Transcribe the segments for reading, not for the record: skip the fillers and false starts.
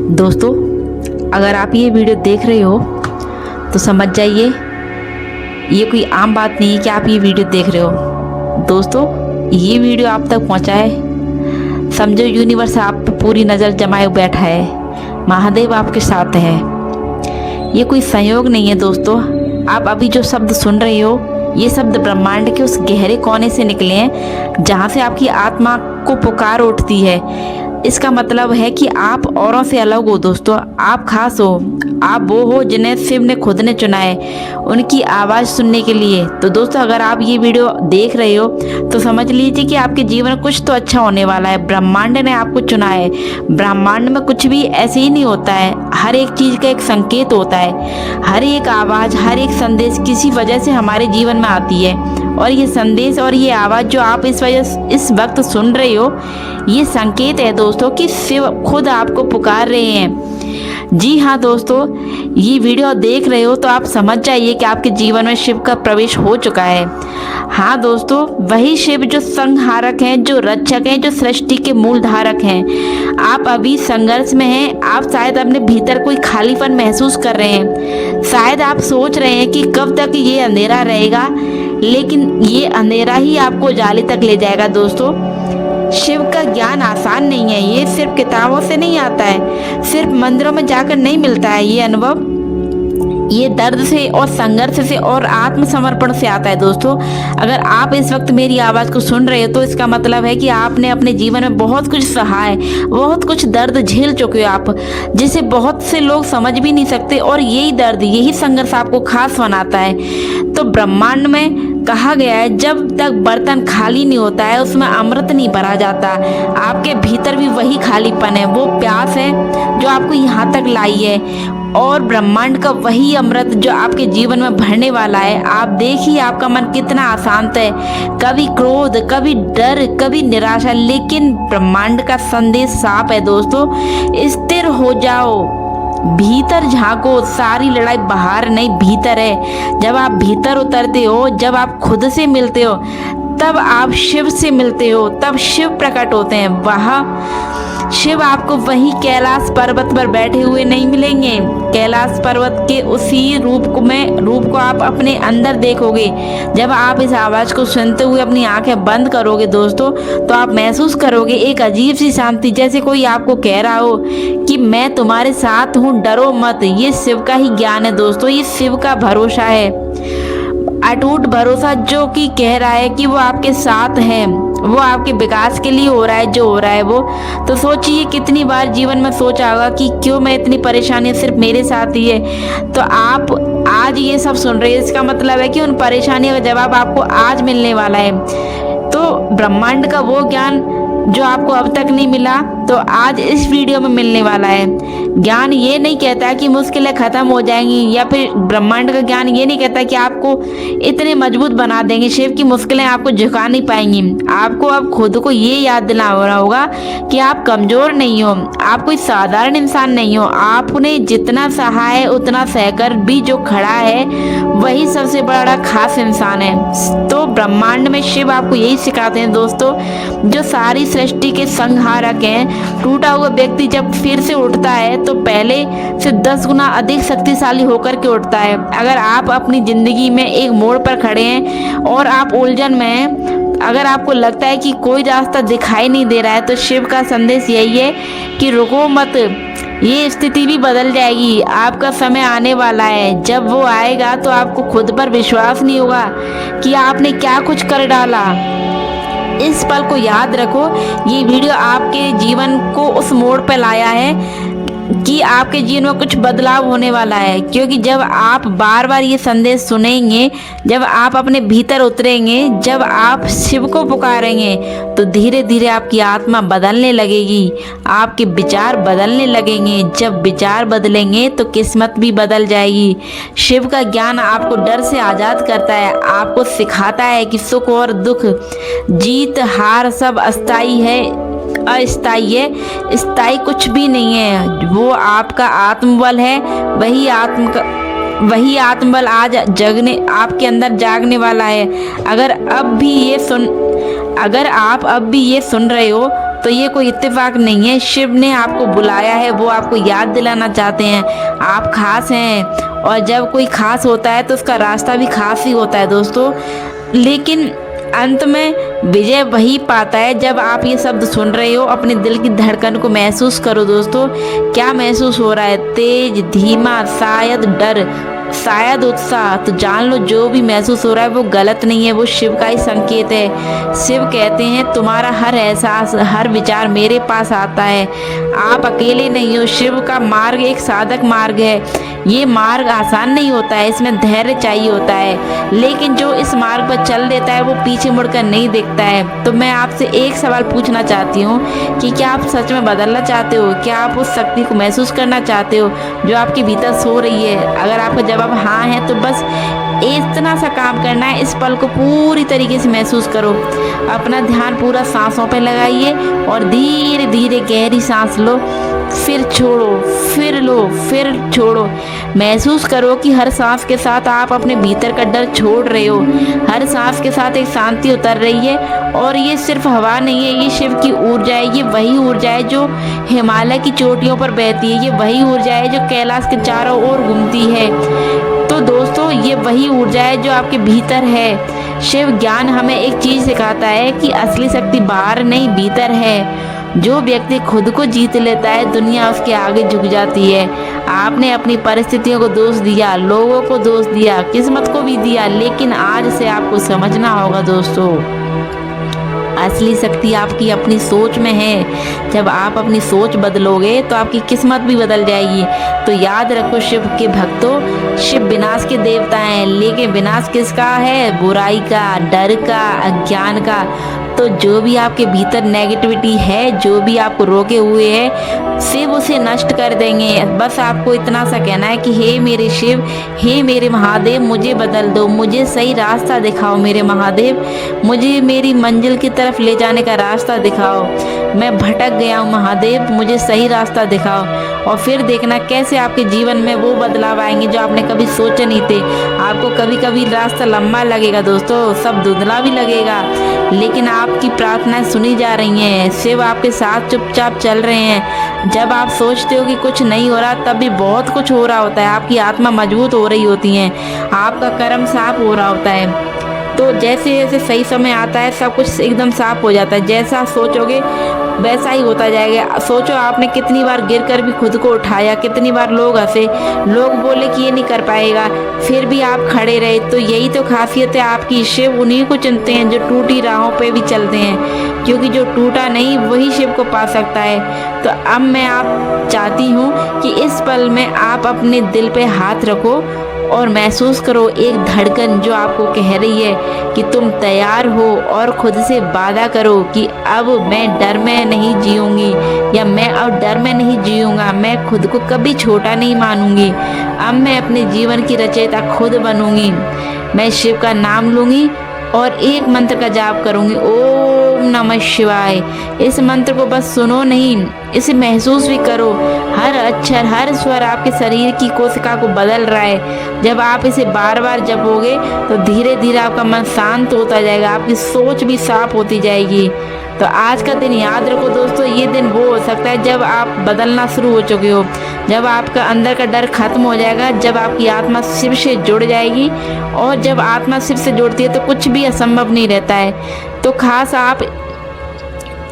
दोस्तों, अगर आप ये वीडियो देख रहे हो तो समझ जाइए ये कोई आम बात नहीं है कि आप ये वीडियो देख रहे हो। दोस्तों, ये वीडियो आप तक पहुंचा है, समझो यूनिवर्स आप पे पूरी नज़र जमाए बैठा है, महादेव आपके साथ है। ये कोई संयोग नहीं है दोस्तों। आप अभी जो शब्द सुन रहे हो ये शब्द ब्रह्मांड के उस गहरे कोने से निकले हैं जहाँ से आपकी आत्मा को पुकार उठती है। इसका मतलब है कि आप औरों से अलग हो दोस्तों, आप खास हो, आप वो हो जिन्हें शिव ने खुद ने चुना है उनकी आवाज़ सुनने के लिए। तो दोस्तों, अगर आप ये वीडियो देख रहे हो तो समझ लीजिए कि आपके जीवन में कुछ तो अच्छा होने वाला है। ब्रह्मांड ने आपको चुना है। ब्रह्मांड में कुछ भी ऐसे ही नहीं होता है, हर एक चीज़ का एक संकेत होता है। हर एक आवाज़, हर एक संदेश किसी वजह से हमारे जीवन में आती है, और ये संदेश और ये आवाज़ जो आप इस वक्त सुन रहे हो ये संकेत है दोस्तों कि शिव खुद आपको पुकार रहे हैं। जी हाँ दोस्तों, ये वीडियो देख रहे हो तो आप समझ जाइए कि आपके जीवन में शिव का प्रवेश हो चुका है। हाँ दोस्तों, वही शिव जो संहारक हैं, जो रक्षक हैं, जो सृष्टि के मूल धारक हैं। आप अभी संघर्ष में हैं, आप शायद अपने भीतर कोई खालीपन महसूस कर रहे हैं। शायद आप सोच रहे हैं कि कब तक ये अंधेरा रहेगा, लेकिन ये अंधेरा ही आपको उजाले तक ले जाएगा दोस्तों। शिव का ज्ञान आसान नहीं है, ये सिर्फ किताबों से नहीं आता है, सिर्फ मंदिरों में जाकर नहीं मिलता है। ये अनुभव ये दर्द से और संघर्ष से और आत्मसमर्पण से आता है दोस्तों। अगर आप इस वक्त मेरी आवाज़ को सुन रहे हो तो इसका मतलब है कि आपने अपने जीवन में बहुत कुछ सहा है, बहुत कुछ दर्द झेल चुके हो आप, जिसे बहुत से लोग समझ भी नहीं सकते। और यही दर्द, यही संघर्ष आपको खास बनाता है। तो ब्रह्मांड में कहा गया है, जब तक बर्तन खाली नहीं होता है उसमें अमृत नहीं भरा जाता। आपके भीतर भी वही खालीपन है, वो प्यास है जो आपको यहाँ तक लाई है, और ब्रह्मांड का वही अमृत जो आपके जीवन में भरने वाला है। आप देखिए आपका मन कितना अशांत है, कभी क्रोध, कभी डर, कभी निराशा, लेकिन ब्रह्मांड का संदेश साफ है दोस्तों, स्थिर हो जाओ, भीतर झांको, सारी लड़ाई बाहर नहीं भीतर है। जब आप भीतर उतरते हो, जब आप खुद से मिलते हो, तब आप शिव से मिलते हो, तब शिव प्रकट होते हैं। वहाँ शिव आपको वही कैलाश पर्वत पर बैठे हुए नहीं मिलेंगे। कैलाश पर्वत के उसी रूप को आप अपने अंदर देखोगे। जब आप इस आवाज़ को सुनते हुए अपनी आंखें बंद करोगे दोस्तों, तो आप महसूस करोगे एक अजीब सी शांति, जैसे कोई आपको कह रहा हो कि मैं तुम्हारे साथ हूँ, डरो मत। ये शिव का ही ज्ञान है दोस्तों, ये शिव का भरोसा है, अटूट भरोसा, जो कि कह रहा है कि वो आपके साथ है, वो आपके विकास के लिए हो रहा है जो हो रहा है वो। तो सोचिए कितनी बार जीवन में सोचा होगा कि क्यों मैं इतनी परेशानी सिर्फ मेरे साथ ही है। तो आप आज ये सब सुन रहे हैं, इसका मतलब है कि उन परेशानियों का जवाब आपको आज मिलने वाला है। तो ब्रह्मांड का वो ज्ञान जो आपको अब तक नहीं मिला, तो आज इस वीडियो में मिलने वाला है। ज्ञान ये नहीं कहता कि मुश्किलें खत्म हो जाएंगी, या फिर ब्रह्मांड का ज्ञान ये नहीं कहता कि आपको इतने मजबूत बना देंगे शिव की मुश्किलें आपको झुका नहीं पाएंगी। आपको अब खुद को ये याद दिलाना होगा कि आप कमजोर नहीं हो, आप कोई साधारण इंसान नहीं हो। आपने जितना सहा है उतना सहकर भी जो खड़ा है वही सबसे बड़ा खास इंसान है। तो ब्रह्मांड में शिव आपको यही सिखाते हैं दोस्तों, जो सारी सृष्टि के संहारक हैं। टूटा हुआ व्यक्ति जब फिर से उठता है तो पहले से 10 गुना अधिक शक्तिशाली होकर के उठता है। अगर आप अपनी जिंदगी में एक मोड़ पर खड़े हैं और आप उलझन में हैं, अगर आपको लगता है कि कोई रास्ता दिखाई नहीं दे रहा है, तो शिव का संदेश यही है कि रुको मत, ये स्थिति भी बदल जाएगी। आपका समय आने वाला है, जब वो आएगा तो आपको खुद पर विश्वास नहीं होगा कि आपने क्या कुछ कर डाला। इस पल को याद रखो, ये वीडियो आपके जीवन को उस मोड़ पर लाया है कि आपके जीवन में कुछ बदलाव होने वाला है। क्योंकि जब आप बार बार ये संदेश सुनेंगे, जब आप अपने भीतर उतरेंगे, जब आप शिव को पुकारेंगे, तो धीरे धीरे आपकी आत्मा बदलने लगेगी, आपके विचार बदलने लगेंगे। जब विचार बदलेंगे तो किस्मत भी बदल जाएगी। शिव का ज्ञान आपको डर से आज़ाद करता है, आपको सिखाता है कि सुख और दुख, जीत हार सब अस्थाई है, अस्थाई है, स्थायी कुछ भी नहीं है। वो आपका आत्मबल है, वही आत्मबल आज आपके अंदर जागने वाला है। अगर आप अब भी ये सुन रहे हो तो ये कोई इत्तेफाक नहीं है। शिव ने आपको बुलाया है, वो आपको याद दिलाना चाहते हैं आप खास हैं। और जब कोई खास होता है तो उसका रास्ता भी खास ही होता है दोस्तों। लेकिन अंत में विजय वही पाता है। जब आप ये शब्द सुन रहे हो, अपने दिल की धड़कन को महसूस करो दोस्तों। क्या महसूस हो रहा है? तेज, धीमा, शायद डर, शायद उत्साह। तो जान लो जो भी महसूस हो रहा है वो गलत नहीं है, वो शिव का ही संकेत है। शिव कहते हैं तुम्हारा हर एहसास, हर विचार मेरे पास आता है। आप अकेले नहीं हो। शिव का मार्ग एक साधक मार्ग है। ये मार्ग आसान नहीं होता है, इसमें धैर्य चाहिए होता है। लेकिन जो इस मार्ग पर चल देता है वो पीछे मुड़कर नहीं देखता है। तो मैं आपसे एक सवाल पूछना चाहती हूँ कि क्या आप सच में बदलना चाहते हो? क्या आप उस शक्ति को महसूस करना चाहते हो जो आपके भीतर सो रही है? अगर आपका जवाब हाँ है तो बस इतना सा काम करना है। इस पल को पूरी तरीके से महसूस करो। अपना ध्यान पूरा सांसों पर लगाइए और धीरे धीरे गहरी सांस लो, फिर छोड़ो, फिर लो, फिर छोड़ो। महसूस करो कि हर सांस के साथ आप अपने भीतर का डर छोड़ रहे हो। हर सांस के साथ एक शांति उतर रही है। और ये सिर्फ हवा नहीं है, ये शिव की ऊर्जा है। ये वही ऊर्जा है जो हिमालय की चोटियों पर बहती है। ये वही ऊर्जा है जो कैलाश के चारों ओर घूमती है। तो दोस्तों ये वही ऊर्जा है जो आपके भीतर है। शिव ज्ञान हमें एक चीज सिखाता है कि असली शक्ति बाहर नहीं भीतर है। जो व्यक्ति खुद को जीत लेता है दुनिया उसके आगे झुक जाती है। आपने अपनी परिस्थितियों को दोष दिया, लोगों को दोष दिया, किस्मत को भी दिया, लेकिन आज से आपको समझना होगा दोस्तों, असली शक्ति आपकी अपनी सोच में है। जब आप अपनी सोच बदलोगे तो आपकी किस्मत भी बदल जाएगी। तो याद रखो शिव के भक्तों, शिव विनाश के देवता हैं, लेकिन विनाश किसका है? बुराई का, डर का, अज्ञान का। तो जो भी आपके भीतर नेगेटिविटी है, जो भी आपको रोके हुए है, शिव उसे नष्ट कर देंगे। बस आपको इतना सा कहना है कि हे मेरे शिव, हे मेरे महादेव, मुझे बदल दो, मुझे सही रास्ता दिखाओ मेरे महादेव, मुझे मेरी मंजिल की तरफ ले जाने का रास्ता दिखाओ। मैं भटक गया हूँ महादेव, मुझे सही रास्ता दिखाओ। और फिर देखना कैसे आपके जीवन में वो बदलाव आएंगे जो आपने कभी सोचे नहीं थे। आपको कभी कभी रास्ता लंबा लगेगा दोस्तों, सब धुंधला भी लगेगा, लेकिन आपकी प्रार्थनाएं सुनी जा रही हैं। शिव आपके साथ चुपचाप चल रहे हैं। जब आप सोचते हो कि कुछ नहीं हो रहा, तब भी बहुत कुछ हो रहा होता है। आपकी आत्मा मजबूत हो रही होती है, आपका कर्म साफ हो रहा होता है। तो जैसे जैसे सही समय आता है सब कुछ एकदम साफ हो जाता है। जैसा सोचोगे वैसा ही होता जाएगा। सोचो आपने कितनी बार गिर कर भी खुद को उठाया, कितनी बार लोग हंसे, लोग बोले कि ये नहीं कर पाएगा, फिर भी आप खड़े रहे। तो यही तो खासियत है आपकी। शिव उन्हीं को चुनते हैं जो टूटी राहों पे भी चलते हैं, क्योंकि जो टूटा नहीं वही शिव को पा सकता है। तो अब मैं आप चाहती हूँ कि इस पल में आप अपने दिल पे हाथ रखो और महसूस करो एक धड़कन जो आपको कह रही है कि तुम तैयार हो, और खुद से वादा करो कि अब मैं डर में नहीं जीऊंगी, या मैं अब डर में नहीं जीऊंगा। मैं खुद को कभी छोटा नहीं मानूंगी। अब मैं अपने जीवन की रचयिता खुद बनूंगी। मैं शिव का नाम लूंगी और एक मंत्र का जाप करूंगी, ओम नमः शिवाय। इस मंत्र को बस सुनो नहीं, इसे महसूस भी करो। हर अक्षर, हर स्वर आपके शरीर की कोशिका को बदल रहा है। जब आप इसे बार बार जपोगे तो धीरे धीरे आपका मन शांत होता जाएगा, आपकी सोच भी साफ होती जाएगी। तो आज का दिन याद रखो दोस्तों, ये दिन वो हो सकता है जब आप बदलना शुरू हो चुके हो, जब आपका अंदर का डर खत्म हो जाएगा, जब आपकी आत्मा शिव से जुड़ जाएगी। और जब आत्मा शिव से जुड़ती है तो कुछ भी असंभव नहीं रहता है। तो खास आप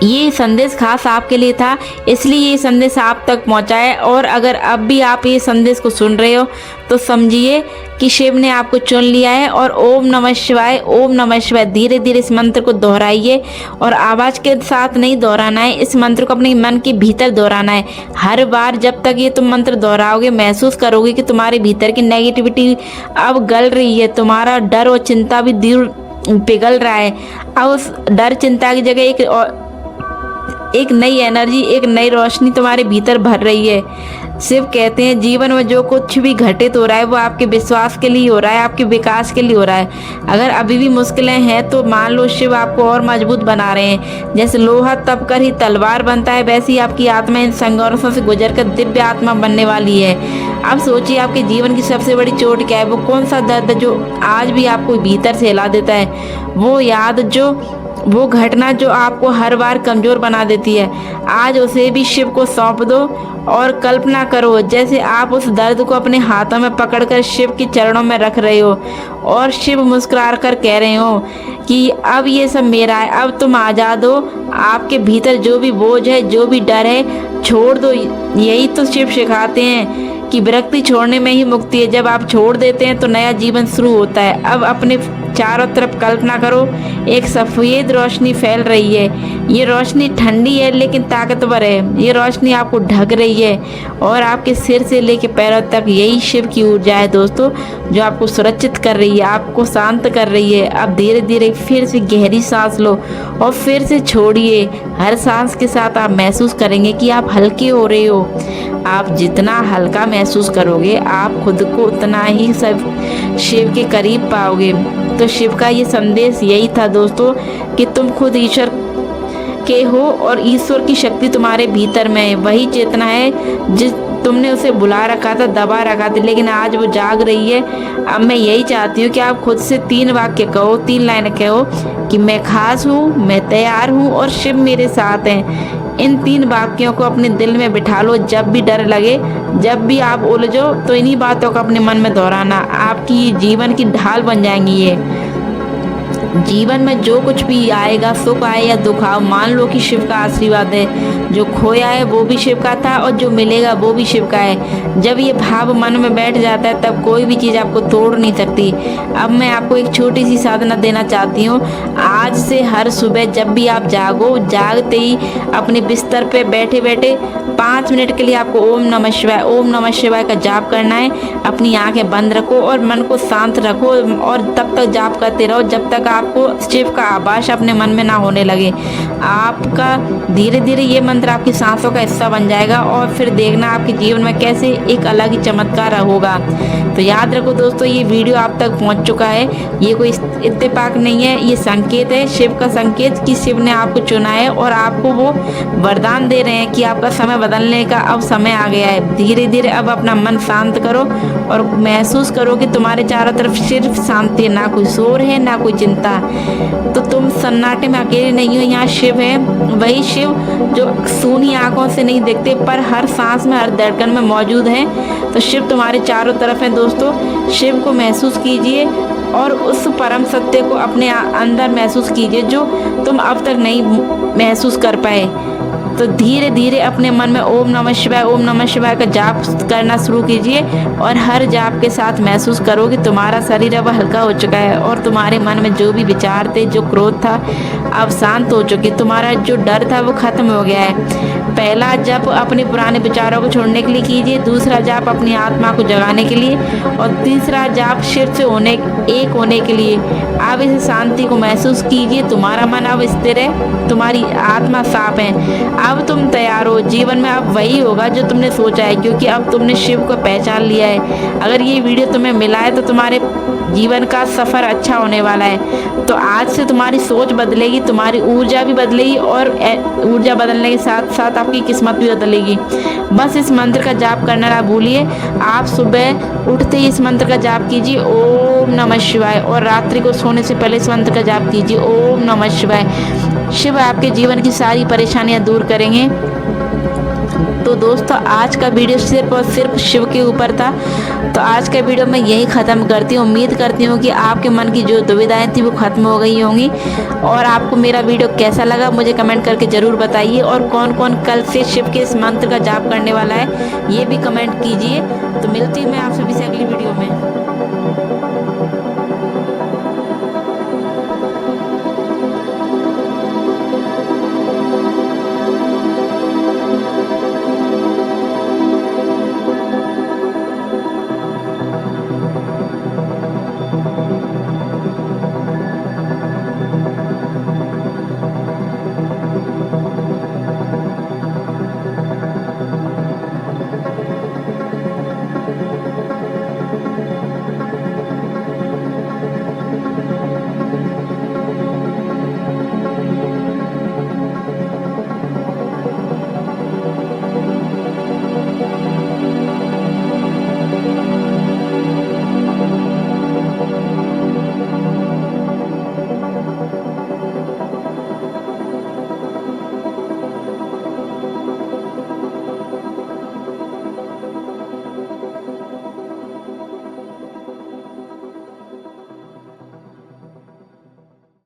ये संदेश खास आपके लिए था, इसलिए ये संदेश आप तक पहुंचाए। और अगर अब भी आप ये संदेश को सुन रहे हो तो समझिए कि शिव ने आपको चुन लिया है। और ओम नमः शिवाय, ओम नमः शिवाय धीरे धीरे इस मंत्र को दोहराइए, और आवाज़ के साथ नहीं दोहराना है, इस मंत्र को अपने मन के भीतर दोहराना है। हर बार जब तक ये तुम मंत्र दोहराओगे महसूस करोगे कि तुम्हारे भीतर की नेगेटिविटी अब गल रही है, तुम्हारा डर और चिंता भी दूर पिघल रहा है। अब उस डर चिंता की जगह एक नई एनर्जी, एक नई रोशनी तुम्हारे भीतर भर रही है। शिव कहते हैं जीवन में जो कुछ भी घटित हो रहा है वो आपके विश्वास के लिए हो रहा है, आपके विकास के लिए हो रहा है। अगर अभी भी मुश्किलें हैं तो मान लो शिव आपको और मजबूत बना रहे हैं। जैसे लोहा तप कर ही तलवार बनता है, वैसे ही आपकी आत्मा इन संघर्षों से गुजर कर दिव्य आत्मा बनने वाली है। अब सोचिए आपके जीवन की सबसे बड़ी चोट क्या है? वो कौन सा दर्द जो आज भी आपको भीतर से हिला देता है? वो याद जो वो घटना जो आपको हर बार कमज़ोर बना देती है, आज उसे भी शिव को सौंप दो और कल्पना करो जैसे आप उस दर्द को अपने हाथों में पकड़कर शिव के चरणों में रख रहे हो और शिव मुस्कुरा कर कह रहे हो कि अब ये सब मेरा है, अब तुम आज़ाद हो। आपके भीतर जो भी बोझ है, जो भी डर है, छोड़ दो। यही तो शिव सिखाते हैं कि विरक्ति छोड़ने में ही मुक्ति है। जब आप छोड़ देते हैं तो नया जीवन शुरू होता है। अब अपने चारों तरफ कल्पना करो, एक सफ़ेद रोशनी फैल रही है। ये रोशनी ठंडी है लेकिन ताकतवर है। ये रोशनी आपको ढक रही है और आपके सिर से लेकर पैरों तक यही शिव की ऊर्जा है दोस्तों, जो आपको सुरक्षित कर रही है, आपको शांत कर रही है। अब धीरे धीरे फिर से गहरी सांस लो और फिर से छोड़िए। हर सांस के साथ आप महसूस करेंगे कि आप हल्के हो रहे हो। आप जितना हल्का महसूस करोगे, आप खुद को उतना ही सब शिव के करीब पाओगे। तो शिव का ये संदेश यही था दोस्तों कि तुम खुद ईश्वर के हो और ईश्वर की शक्ति तुम्हारे भीतर में है। वही चेतना है जिस तुमने उसे बुला रखा था, दबा रखा था, लेकिन आज वो जाग रही है। अब मैं यही चाहती हूँ कि आप खुद से 3 वाक्य कहो, 3 लाइनें कहो कि मैं खास हूँ, मैं तैयार हूँ और शिव मेरे साथ हैं। इन 3 वाक्यों को अपने दिल में बिठा लो। जब भी डर लगे, जब भी आप उलझो, तो इन्हीं बातों को अपने मन में दोहराना। आपकी जीवन की ढाल बन जाएंगी ये। जीवन में जो कुछ भी आएगा, सुख आए या दुख आए, मान लो कि शिव का आशीर्वाद है। जो खोया है वो भी शिव का था और जो मिलेगा वो भी शिव का है। जब ये भाव मन में बैठ जाता है तब कोई भी चीज़ आपको तोड़ नहीं सकती। अब मैं आपको एक छोटी सी साधना देना चाहती हूँ। आज से हर सुबह जब भी आप जागो, जागते ही अपने बिस्तर पे बैठे बैठे 5 मिनट के लिए आपको ओम नमः शिवाय का जाप करना है। अपनी आंखें बंद रखो और मन को शांत रखो और तब तक जाप करते रहो जब तक आपको शिव का आभास अपने मन में ना होने लगे। आपका धीरे धीरे ये मंत्र आपकी सांसों का हिस्सा बन जाएगा और फिर देखना आपके जीवन में कैसे एक अलग ही चमत्कार होगा। तो याद रखो दोस्तों, ये वीडियो आप तक पहुंच चुका है। ये कोई इत्तेफाक नहीं है, ये संकेत है, शिव का संकेत कि शिव ने आपको चुना है और आपको वो वरदान दे रहे हैं कि आपका समय बदलने का अब समय आ गया है। धीरे धीरे अब अपना मन शांत करो और महसूस करो कि तुम्हारे चारों तरफ सिर्फ शांति है, ना कोई शोर है, ना कोई चिंता। तो तुम सन्नाटे में अकेले नहीं हो, यहाँ शिव है। वही शिव जो सूनी आंखों से नहीं दिखते पर हर सांस में, हर धड़कन में मौजूद है। तो शिव तुम्हारे चारों तरफ है दोस्तों। शिव को महसूस कीजिए और उस परम सत्य को अपने अंदर महसूस कीजिए जो तुम अब तक नहीं महसूस कर पाए। तो धीरे धीरे अपने मन में ओम नमः शिवाय का जाप करना शुरू कीजिए और हर जाप के साथ महसूस करो कि तुम्हारा शरीर अब हल्का हो चुका है और तुम्हारे मन में जो भी विचार थे, जो क्रोध था, अब शांत हो चुके। तुम्हारा जो डर था वो खत्म हो गया है। पहला जाप अपने पुराने विचारों को छोड़ने के लिए कीजिए, दूसरा जाप अपनी आत्मा को जगाने के लिए और तीसरा जाप शिव से एक होने के लिए। अब इस शांति को महसूस कीजिए। तुम्हारा मन अब स्थिर है, तुम्हारी आत्मा साफ है। अब तुम तैयार हो। जीवन में अब वही होगा जो तुमने सोचा है, क्योंकि अब तुमने शिव को पहचान लिया है। अगर ये वीडियो तुम्हें मिला है तो तुम्हारे जीवन का सफ़र अच्छा होने वाला है। तो आज से तुम्हारी सोच बदलेगी, तुम्हारी ऊर्जा भी बदलेगी और ऊर्जा बदलने के साथ साथ आपकी किस्मत भी बदलेगी। बस इस मंत्र का जाप करना ना भूलिए। आप सुबह उठते ही इस मंत्र का जाप कीजिए, ओम नमः शिवाय, और रात्रि को सोने से पहले इस मंत्र का जाप कीजिए, ओम नमः शिवाय। शिव आपके जीवन की सारी परेशानियां दूर करेंगे। तो दोस्तों, आज का वीडियो सिर्फ और सिर्फ शिव के ऊपर था। तो आज का वीडियो मैं यही ख़त्म करती हूँ। उम्मीद करती हूँ कि आपके मन की जो दुविधाएं थी वो ख़त्म हो गई होंगी। और आपको मेरा वीडियो कैसा लगा मुझे कमेंट करके ज़रूर बताइए। और कौन कौन कल से शिव के इस मंत्र का जाप करने वाला है ये भी कमेंट कीजिए। तो मिलती हूँ मैं आपसे अगली वीडियो में।